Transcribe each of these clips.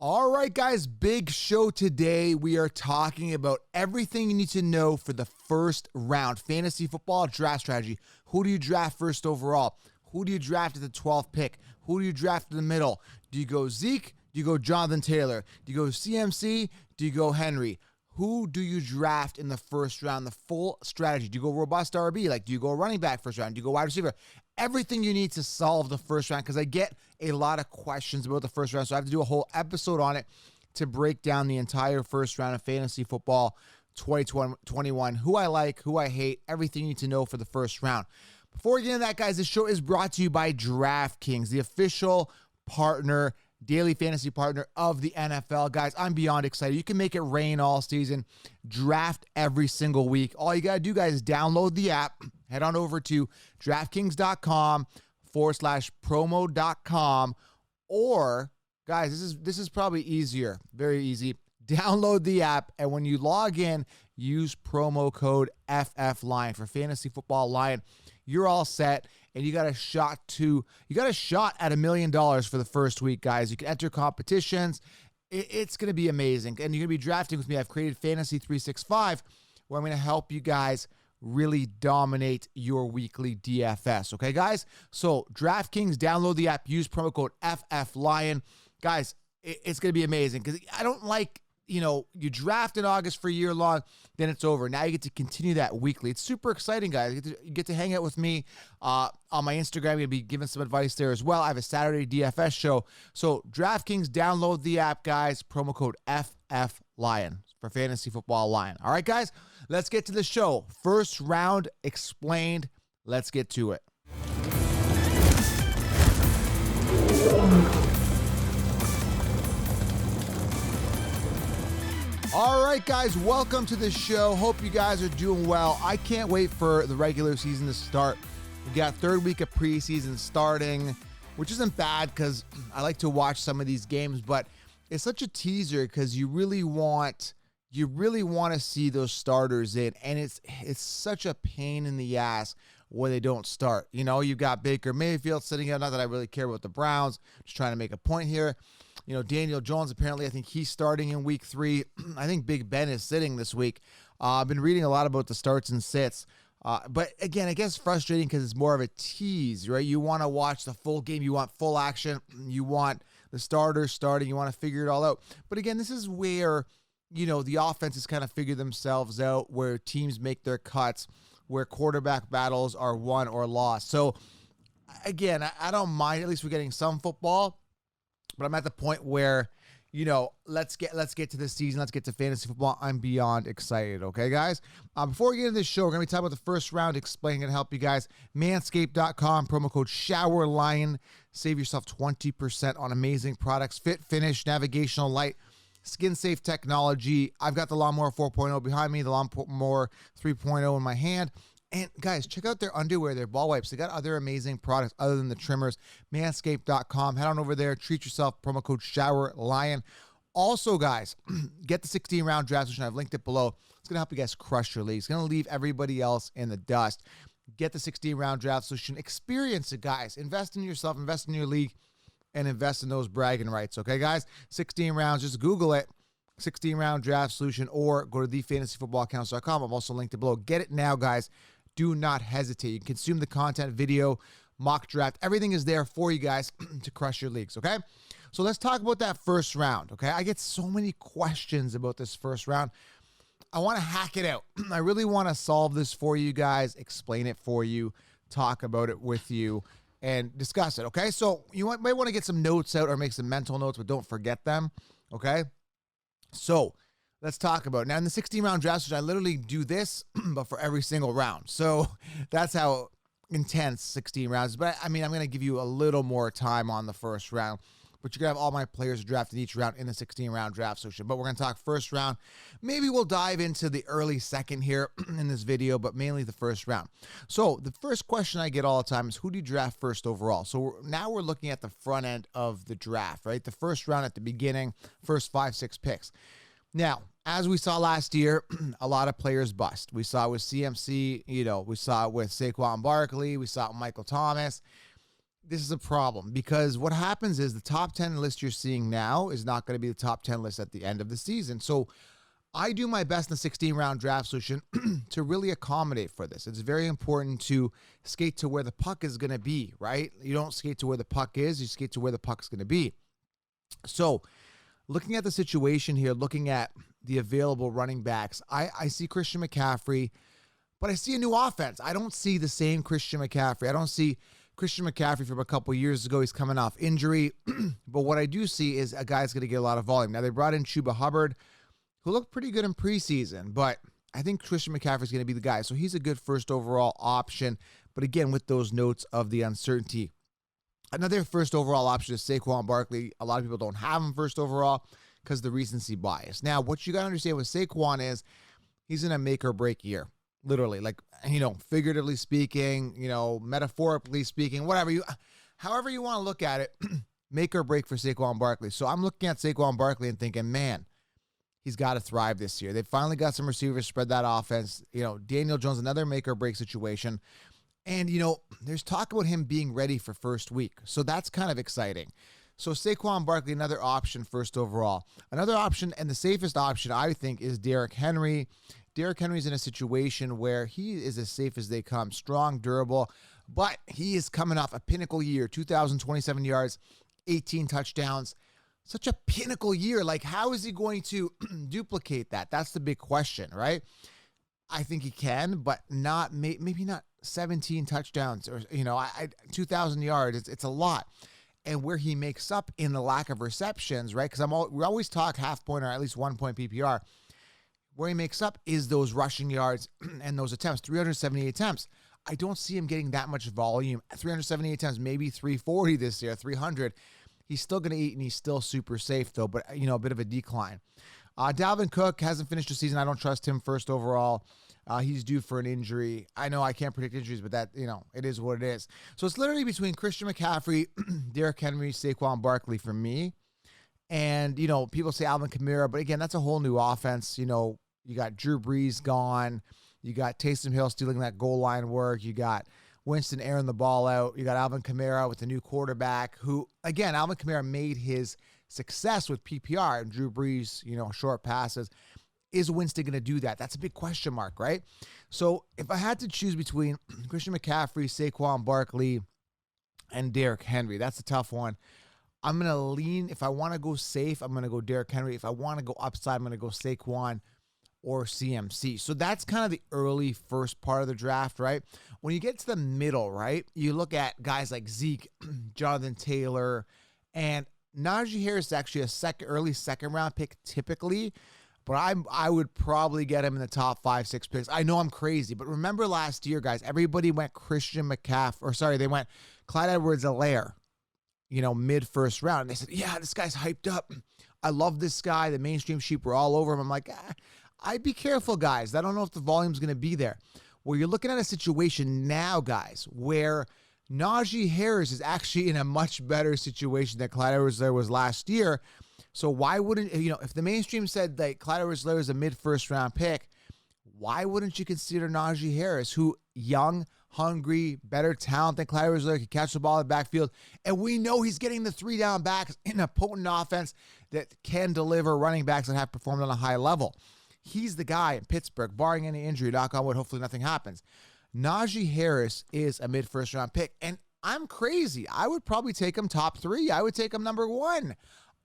All right, guys, big show today. We are talking about everything you need to know for the first round. Fantasy football draft strategy. Who do you draft first overall? Who do you draft at the 12th pick? Who do you draft in the middle? Do you go Zeke? Do you go Jonathan Taylor? Do you go CMC? Do you go Henry? Who do you draft in the first round? The full strategy. Do you go robust RB? Like, do you go running back first round? Do you go wide receiver? Everything you need to solve the first round, because I get a lot of questions about the first round, so I have to do a whole episode on it to break down the entire first round of fantasy football 2021, who I like, who I hate, everything you need to know for the first round. Before we get into that, guys, this show is brought to you by DraftKings, the official partner, daily fantasy partner of the NFL. Guys, I'm beyond excited. You can make it rain all season, draft every single week. All you got to do, guys, is download the app, head on over to DraftKings.com/promo.com, or, guys, this is probably easier, very easy. Download the app, and when you log in, use promo code FFLion for Fantasy Football Lion. You're all set, and you got a shot at $1 million for the first week, guys. You can enter competitions. It's going to be amazing, and you're going to be drafting with me. I've created Fantasy 365, where I'm going to help you guys really dominate your weekly DFS. Okay, guys? So DraftKings, download the app, use promo code FFLion. Guys, it's going to be amazing, because I don't like, you draft in August for a year long, then it's over. Now you get to continue that weekly. It's super exciting, guys. You get to hang out with me on my Instagram. I'm going to be giving some advice there as well. I have a Saturday DFS show. So DraftKings, download the app, guys. Promo code FFLion for Fantasy Football Lion. All right, guys, let's get to the show. First round explained. Let's get to it. All right, guys, welcome to the show. Hope you guys are doing well. I can't wait for the regular season to start. We got third week of preseason starting, which isn't bad because I like to watch some of these games, but it's such a teaser because you really want to see those starters in, and it's such a pain in the ass when they don't start. You've got Baker Mayfield sitting out. Not that I really care about the Browns. Just trying to make a point here. Daniel Jones, apparently, I think he's starting in week 3. I think Big Ben is sitting this week. I've been reading a lot about the starts and sits. But again, I guess frustrating because it's more of a tease, right? You want to watch the full game. You want full action. You want the starters starting. You want to figure it all out. But again, this is where, the offenses kind of figure themselves out, where teams make their cuts, where quarterback battles are won or lost. So again, I don't mind. At least we're getting some football. But I'm at the point where, let's get to this season. Let's get to fantasy football. I'm beyond excited. Okay, guys? Before we get into this show, we're going to be talking about the first round, explaining and help you guys. Manscaped.com, promo code ShowerLion. Save yourself 20% on amazing products. Fit, finish, navigational light, skin-safe technology. I've got the Lawnmower 4.0 behind me, the Lawnmower 3.0 in my hand. And guys, check out their underwear, their ball wipes. They got other amazing products other than the trimmers. Manscaped.com. Head on over there. Treat yourself. Promo code ShowerLion. Also, guys, get the 16-round draft solution. I've linked it below. It's going to help you guys crush your league. It's going to leave everybody else in the dust. Get the 16-round draft solution. Experience it, guys. Invest in yourself. Invest in your league. And invest in those bragging rights. Okay, guys? 16 rounds. Just Google it. 16-round draft solution, or go to thefantasyfootballaccounts.com. I've also linked it below. Get it now, guys. Do not hesitate. You can consume the content, video, mock draft. Everything is there for you guys to crush your leagues, okay? So let's talk about that first round, okay? I get so many questions about this first round. I want to hack it out. I really want to solve this for you guys, explain it for you, talk about it with you, and discuss it, okay? So you might want to get some notes out or make some mental notes, but don't forget them, okay? So let's talk about it. Now, in the 16-round draft, I literally do this, but for every single round. So that's how intense 16 rounds is. But, I'm going to give you a little more time on the first round. But you're going to have all my players drafted each round in the 16-round draft solution. But we're going to talk first round. Maybe we'll dive into the early second here in this video, but mainly the first round. So the first question I get all the time is, who do you draft first overall? So now we're looking at the front end of the draft, right? The first round at the beginning, first 5-6 picks. Now, as we saw last year, a lot of players bust. We saw it with CMC, we saw it with Saquon Barkley, we saw it with Michael Thomas. this is a problem because what happens is the top 10 list you're seeing now is not going to be the top 10 list at the end of the season. So I do my best in the 16-round draft solution to really accommodate for this. It's very important to skate to where the puck is going to be, right? You don't skate to where the puck is, you skate to where the puck is going to be. So looking at the situation here, looking at the available running backs, I see Christian McCaffrey, but I see a new offense. I don't see the same Christian McCaffrey. I don't see Christian McCaffrey from a couple years ago. He's coming off injury. But what I do see is a guy's going to get a lot of volume. Now, they brought in Chubb Hubbard, who looked pretty good in preseason, but I think Christian McCaffrey is going to be the guy. So he's a good first overall option. But again, with those notes of the uncertainty. Another first overall option is Saquon Barkley. A lot of people don't have him first overall because of the recency bias. Now, what you got to understand with Saquon is he's in a make or break year. Literally, like, figuratively speaking, metaphorically speaking, however you want to look at it, make or break for Saquon Barkley. So I'm looking at Saquon Barkley and thinking, man, he's got to thrive this year. They finally got some receivers, spread that offense. Daniel Jones, another make or break situation. And, there's talk about him being ready for first week. So that's kind of exciting. So Saquon Barkley, another option first overall. Another option, and the safest option, I think, is Derrick Henry. Derrick Henry's in a situation where he is as safe as they come, strong, durable, but he is coming off a pinnacle year, 2,027 yards, 18 touchdowns. Such a pinnacle year. Like, how is he going to duplicate that? That's the big question, right? I think he can, but maybe not 17 touchdowns or, 2,000 yards. It's a lot. And where he makes up in the lack of receptions, right? Because we always talk half point or at least 1 point PPR. Where he makes up is those rushing yards and those attempts, 378 attempts. I don't see him getting that much volume. 378 attempts, maybe 340 this year, 300. He's still going to eat, and he's still super safe, though, but, a bit of a decline. Dalvin Cook hasn't finished the season. I don't trust him first overall. He's due for an injury. I know I can't predict injuries, but that, it is what it is. So it's literally between Christian McCaffrey, Derrick Henry, Saquon Barkley for me. And, people say Alvin Kamara, but again, that's a whole new offense. You got Drew Brees gone. You got Taysom Hill stealing that goal line work. You got Winston airing the ball out. You got Alvin Kamara with the new quarterback who, again, Alvin Kamara made his success with PPR and Drew Brees, short passes. Is Winston going to do that? That's a big question mark, right? So if I had to choose between Christian McCaffrey, Saquon Barkley, and Derrick Henry, that's a tough one. I'm going to lean, if I want to go safe, I'm going to go Derrick Henry. If I want to go upside, I'm going to go Saquon or CMC. So that's kind of the early first part of the draft, right? When you get to the middle, right, you look at guys like Zeke, Jonathan Taylor, and Naji Harris is actually early second round pick typically, but I would probably get him in the top 5-6 picks. I know I'm crazy, but remember last year, guys, everybody went they went Clyde Edwards-Helaire, mid first round. And they said, yeah, this guy's hyped up. I love this guy. The mainstream sheep were all over him. I'm like, I'd be careful, guys. I don't know if the volume's going to be there. Well, you're looking at a situation now, guys, where Naji Harris is actually in a much better situation than Clyde Edwards-Helaire was last year. So why wouldn't, if the mainstream said that Clyde Edwards-Helaire is a mid-first round pick, why wouldn't you consider Naji Harris, who young, hungry, better talent than Clyde Edwards-Helaire, can catch the ball in the backfield, and we know he's getting the 3 down backs in a potent offense that can deliver running backs that have performed on a high level. He's the guy in Pittsburgh, barring any injury, knock on wood, hopefully nothing happens. Najee Harris is a mid-first round pick, and I'm crazy. I would probably take him top 3. I would take him number 1.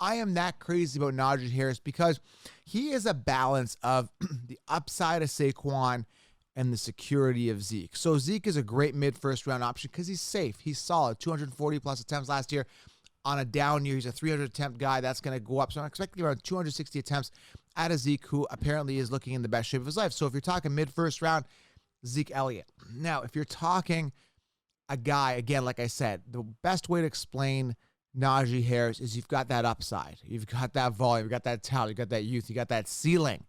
I am that crazy about Najee Harris because he is a balance of the upside of Saquon and the security of Zeke. So Zeke is a great mid-first round option because he's safe. He's solid. 240-plus attempts last year. On a down year, he's a 300-attempt guy. That's going to go up. So I'm expecting around 260 attempts out of Zeke, who apparently is looking in the best shape of his life. So if you're talking mid-first round, Zeke Elliott. Now, if you're talking a guy, again, like I said, the best way to explain Najee Harris is you've got that upside. You've got that volume. You've got that talent. You've got that youth. You got that ceiling.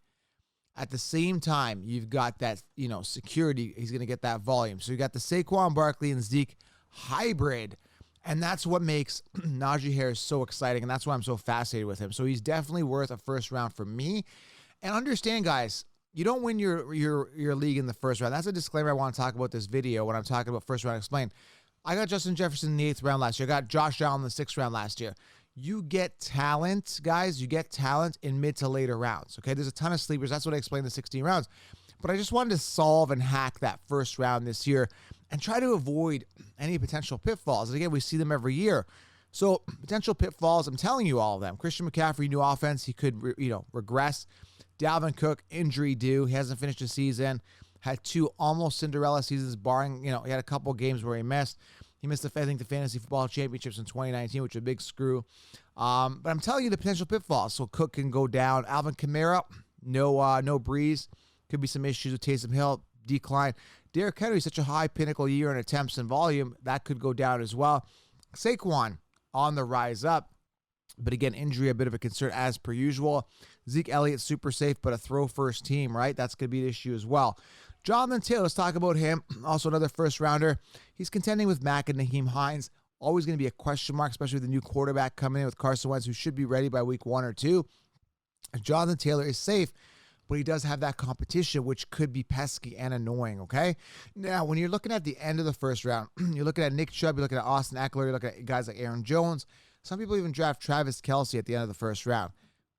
At the same time, you've got that, security. He's going to get that volume. So you got the Saquon Barkley and Zeke hybrid. And that's what makes Najee Harris so exciting. And that's why I'm so fascinated with him. So he's definitely worth a first round for me. And understand, guys, you don't win your league in the first round. That's a disclaimer I want to talk about this video when I'm talking about first round explained. I got Justin Jefferson in the 8th round last year. I got Josh Allen in the 6th round last year. You get talent, guys. You get talent in mid to later rounds, okay? There's a ton of sleepers. That's what I explained the 16 rounds. But I just wanted to solve and hack that first round this year and try to avoid any potential pitfalls. And again, we see them every year. So potential pitfalls, I'm telling you all of them. Christian McCaffrey, new offense, he could regress. Dalvin Cook, injury due. He hasn't finished the season. Had 2 almost Cinderella seasons, barring, he had a couple games where he missed. He missed, I think, the Fantasy Football Championships in 2019, which was a big screw. But I'm telling you the potential pitfalls. So Cook can go down. Alvin Kamara, no breeze. Could be some issues with Taysom Hill, decline. Derrick Henry, such a high pinnacle year in attempts and volume, that could go down as well. Saquon on the rise up. But again, injury, a bit of a concern as per usual. Zeke Elliott, super safe, but a throw-first team, right? That's going to be an issue as well. Jonathan Taylor, let's talk about him. Also another first-rounder. He's contending with Mack and Naheem Hines. Always going to be a question mark, especially with the new quarterback coming in with Carson Wentz, who should be ready by week 1 or 2. Jonathan Taylor is safe, but he does have that competition, which could be pesky and annoying, okay? Now, when you're looking at the end of the first round, you're looking at Nick Chubb, you're looking at Austin Eckler, you're looking at guys like Aaron Jones. Some people even draft Travis Kelce at the end of the first round.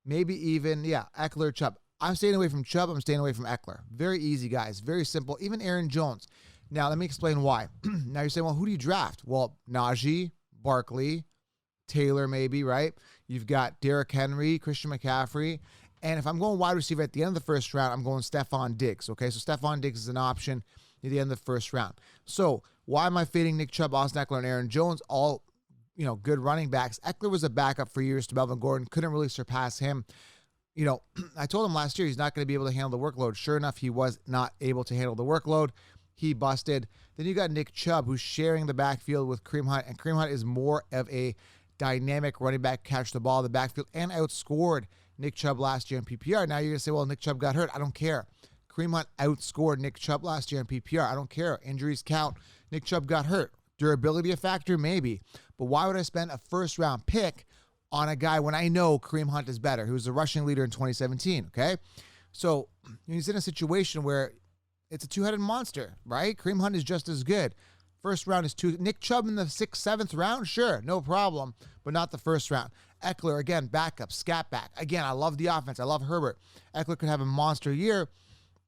Maybe even, Eckler, Chubb. I'm staying away from Chubb. I'm staying away from Eckler. Very easy, guys. Very simple. Even Aaron Jones. Now, let me explain why. Now, you're saying, well, who do you draft? Well, Naji, Barkley, Taylor maybe, right? You've got Derrick Henry, Christian McCaffrey. And if I'm going wide receiver at the end of the first round, I'm going Stephon Diggs, okay? So Stephon Diggs is an option at the end of the first round. So why am I fading Nick Chubb, Austin Eckler, and Aaron Jones? All, good running backs. Eckler was a backup for years to Melvin Gordon. Couldn't really surpass him. I told him last year he's not going to be able to handle the workload. Sure enough, he was not able to handle the workload. He busted. Then you got Nick Chubb, who's sharing the backfield with Kareem Hunt, and Kareem Hunt is more of a dynamic running back, catch the ball in the backfield, and outscored Nick Chubb last year in PPR. Now you're going to say, well, Nick Chubb got hurt. I don't care. Kareem Hunt outscored Nick Chubb last year in PPR. I don't care. Injuries count. Nick Chubb got hurt. Durability a factor? Maybe. But why would I spend a first-round pick on a guy when I know Kareem Hunt is better, who was the rushing leader in 2017, okay? So he's in a situation where it's a two-headed monster, right? Kareem Hunt is just as good. First round is 2. Nick Chubb in the 6th, 7th round? Sure, no problem, but not the first round. Eckler, again, backup, scat back. Again, I love the offense. I love Herbert. Eckler could have a monster year,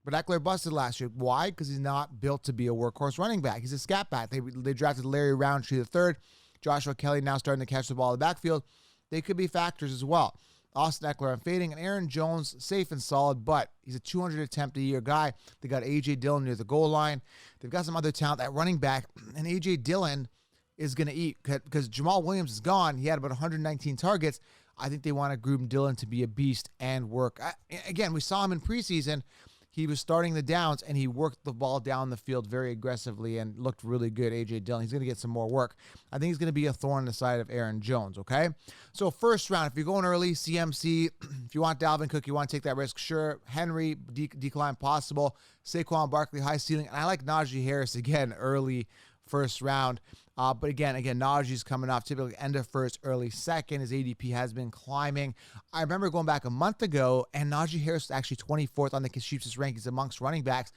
but Eckler busted last year. Why? Because he's not built to be a workhorse running back. He's a scat back. They drafted Larry Roundtree III. Joshua Kelly now starting to catch the ball in the backfield. They could be factors as well. Austin Eckler, I'm fading. And Aaron Jones, safe and solid, but he's a 200 attempt a year guy. They got A.J. Dillon near the goal line. They've got some other talent at running back. And A.J. Dillon is going to eat because Jamal Williams is gone. He had about 119 targets. I think they want to groom Dillon to be a beast and work. Again, we saw him in preseason. He was starting the downs, and he worked the ball down the field very aggressively and looked really good, A.J. Dillon. He's going to get some more work. I think he's going to be a thorn in the side of Aaron Jones, okay? So first round, if you're going early, CMC, if you want Dalvin Cook, you want to take that risk, sure. Henry, decline possible. Saquon Barkley, high ceiling. And I like Naji Harris, again, early first round. But again, Najee's coming off typically end of first, early second. His ADP has been climbing. I remember going back a month ago, and Naji Harris was actually 24th on the Chiefs' rankings amongst running backs,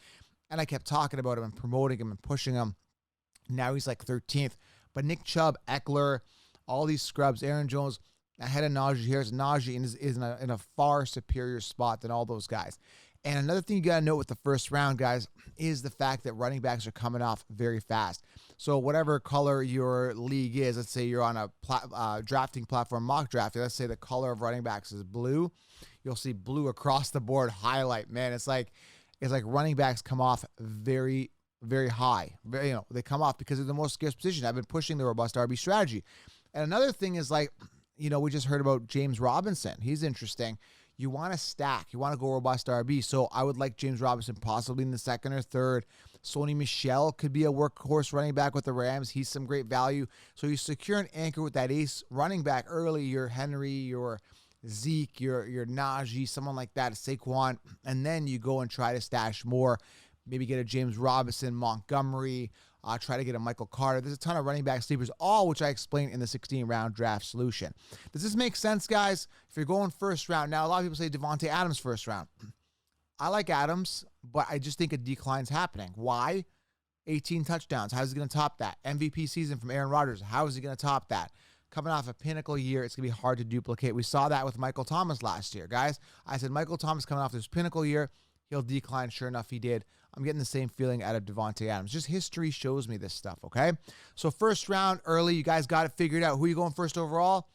and I kept talking about him and promoting him and pushing him. Now he's like 13th. But Nick Chubb, Eckler, all these scrubs, Aaron Jones, ahead of Naji Harris. Naji is in a far superior spot than all those guys. And another thing you got to note with the first round, guys, is the fact that running backs are coming off very fast. So whatever color your league is, let's say you're on a drafting platform, mock drafting, let's say the color of running backs is blue, you'll see blue across the board highlight. Man, it's like running backs come off very, very high. They come off because they're the most scarce position. I've been pushing the robust RB strategy. And another thing is we just heard about James Robinson. He's interesting. You want to stack. You want to go robust RB. So I would like James Robinson possibly in the 2nd or 3rd. Sony Michel could be a workhorse running back with the Rams. He's some great value. So you secure an anchor with that ace running back early. Your Henry, your Zeke, your Naji, someone like that, Saquon. And then you go and try to stash more. Maybe get a James Robinson, Montgomery. Try to get a Michael Carter. There's a ton of running back sleepers, all which I explained in the 16-round draft solution. Does this make sense, guys? If you're going first round, now a lot of people say Devonte Adams first round. I like Adams, but I just think a decline's happening. Why? 18 touchdowns. How's he going to top that? MVP season from Aaron Rodgers. How is he going to top that? Coming off a pinnacle year, it's going to be hard to duplicate. We saw that with Michael Thomas last year, guys. I said Michael Thomas coming off this pinnacle year, he'll decline. Sure enough, he did. I'm getting the same feeling out of Devonte Adams. Just history shows me this stuff, okay? So first round early, you guys got it figured out. Who are you going first overall?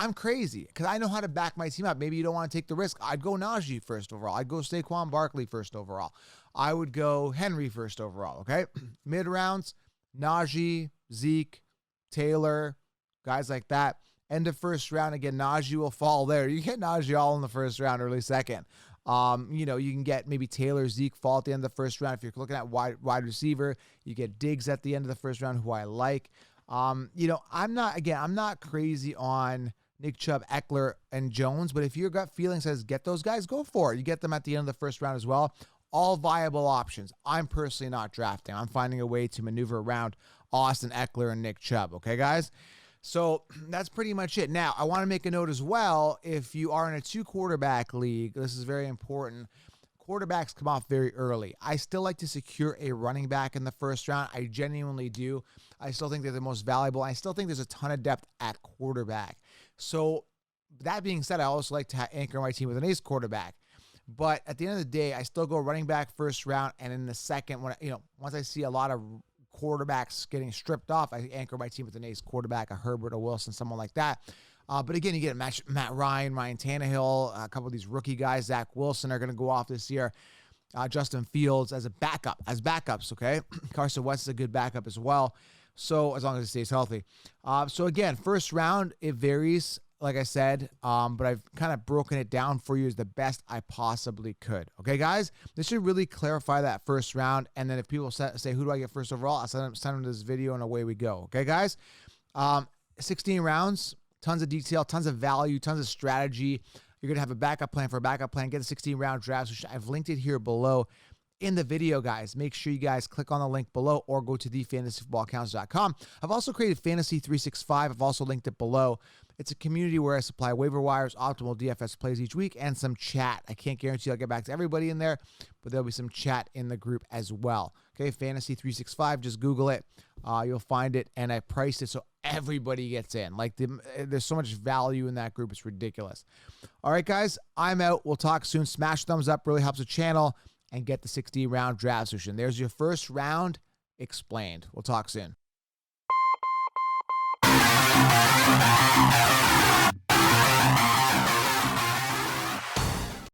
I'm crazy because I know how to back my team up. Maybe you don't want to take the risk. I'd go Naji first overall. I'd go Saquon Barkley first overall. I would go Henry first overall, okay? Mid rounds, Naji, Zeke, Taylor, guys like that. End of first round, again, Naji will fall there. You get Naji all in the first round, early second. You can get maybe Taylor, Zeke fall at the end of the first round. If you're looking at wide receiver, you get Diggs at the end of the first round, who I like. I'm not crazy on Nick Chubb, Eckler, and Jones, but if your gut feeling says get those guys, go for it. You get them at the end of the first round as well. All viable options. I'm personally not drafting. I'm finding a way to maneuver around Austin Eckler and Nick Chubb. Okay, guys? So that's pretty much it. Now, I want to make a note as well. If you are in a 2-quarterback league, this is very important. Quarterbacks come off very early. I still like to secure a running back in the first round. I genuinely do. I still think they're the most valuable. I still think there's a ton of depth at quarterback. So that being said, I also like to anchor my team with an ace quarterback. But at the end of the day, I still go running back first round, and in the second, once I see a lot of quarterbacks getting stripped off, I anchor my team with an ace quarterback, a Herbert, a Wilson, someone like that. But again, you get Matt Ryan, Ryan Tannehill, a couple of these rookie guys, Zach Wilson are going to go off this year. Justin Fields as backups, okay? Carson Wentz is a good backup as well. So as long as he stays healthy. So again, first round, it varies, like I said, but I've kind of broken it down for you as the best I possibly could. Okay, guys? This should really clarify that first round. And then if people say, who do I get first overall? I'll send them this video and away we go. Okay, guys? 16 rounds, tons of detail, tons of value, tons of strategy. You're going to have a backup plan for a backup plan. Get a 16-round draft. So I've linked it here below in the video, guys. Make sure you guys click on the link below or go to thefantasyfootballaccounts.com. I've also created Fantasy 365. I've also linked it below. It's a community where I supply waiver wires, optimal DFS plays each week, and some chat. I can't guarantee I'll get back to everybody in there, but there'll be some chat in the group as well. Okay, Fantasy 365, just Google it. You'll find it, and I priced it so everybody gets in. There's so much value in that group. It's ridiculous. All right, guys, I'm out. We'll talk soon. Smash thumbs up. Really helps the channel. And get the 16-round draft solution. There's your first round explained. We'll talk soon.